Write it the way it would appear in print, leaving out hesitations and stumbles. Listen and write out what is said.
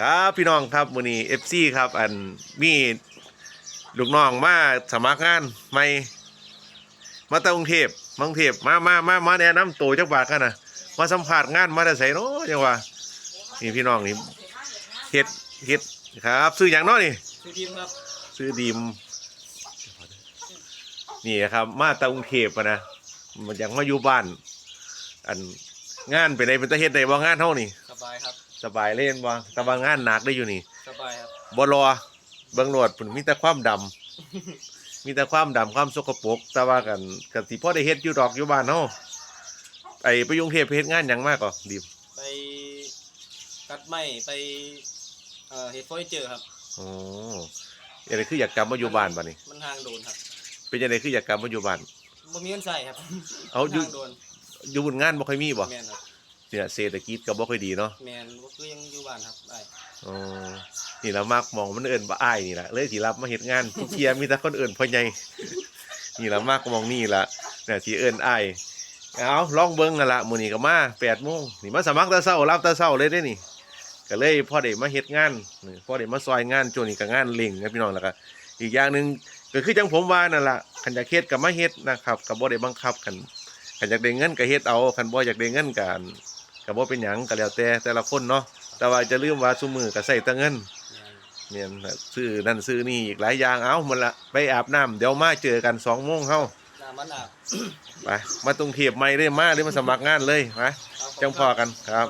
ครับพี่น้องครับมื้อนี้ FC ครับอันมีลูกน้องมาสมัครงานใหม่มาจากกรุงเทพมาแนะนำตัวจักบาทกันน่ะมาสัมภาษณ์งานมาแต่ไสเนาะจังว่านี่พี่น้องนี่เฮ็ดเฮ็ดครับซื้อหยังเนาะนี่ซื้อทีมครับซื้อดีมนี่ครับมาจากกรุงเทพอะนะมันยังมาอยู่บ้านอันงานเป็นไดเป็นตาเฮ็ดได้บ่งานเฮานี่สบายครับสบายเล่นบ่แต่ว่างานหนักได้อยู่นี่สบายครับบ่รอเบิ่งโลดพุ่นมีแต่ความดำ มีแต่ความดำความสกปรกแต่ว่ากันสิพอได้เฮ็ดอยู่ดอกอยู่บ้านเฮาไปกรุงเทพไปเฮ็ดงานหยังมากก็ดิบไปตัดไม้ไปเฮ็ดเฟอร์นิเจอร์ครับอ๋อจังได๋คืออยากกลับมาอยู่บ้านบัดนี้มันทางโดนครับเป็นจังได๋คืออยากกลับมาอยู่บ้านบ่มีเงินใช้ครับเอาอยู่ทางโดนอยู่บนงานบ่ค่อยมีบ่แม่นครับเนี่ยเศรษฐกิจก็บ่ค่อยดีเนาะแม่นก็คือยังอยู่บ้านครับได้อ๋อนี่ล่ะมักมองมันเอิ้นว่าอ้ายนี่ล่ะเลยสิรับมาเฮ็ดงานทุกเที่ยมีแต่คนเอิ้นพ่อใหญ่นี่ล่ะมักมองนี่ล่ะเนี่ยสิเอิ้นอ้ายเอาลองเบิ่งนั่นล่ะมื้อนี้ก็มา 8:00 นนี่มาสมัครแต่เช้ารับแต่เช้าเลยเด้นี่ก็เลยพอได้มาเฮ็ดงานนี่พอได้มาซอยงานช่วงนี้ก็งานเร่งนะพี่น้องแล้วก็อีกอย่างหนึงก็คือจังผมว่านั่นล่ะคันอยากเฮ็ดก็มาเฮ็ดนะครับก็บ่ได้บังคับกันคันอยากได้เงินก็เฮ็ดเอาคันบ่อยากได้เงินก็บ่เป็นหยังก็แล้วแต่ละคนเนาะแต่ว่าจะลืมว่าซุมื้อก็ใช้แต่เงินแม่นซื้อนั่นซื้อนี่อีกหลายอย่างเอาหมดละไปอาบน้ำเดี๋ยวมาเจอกัน2 โมงเฮาน้ำมันอาบไปมากรุงเทพใหม่เลยมาสมัครงานเลยไปจังพอกันครับ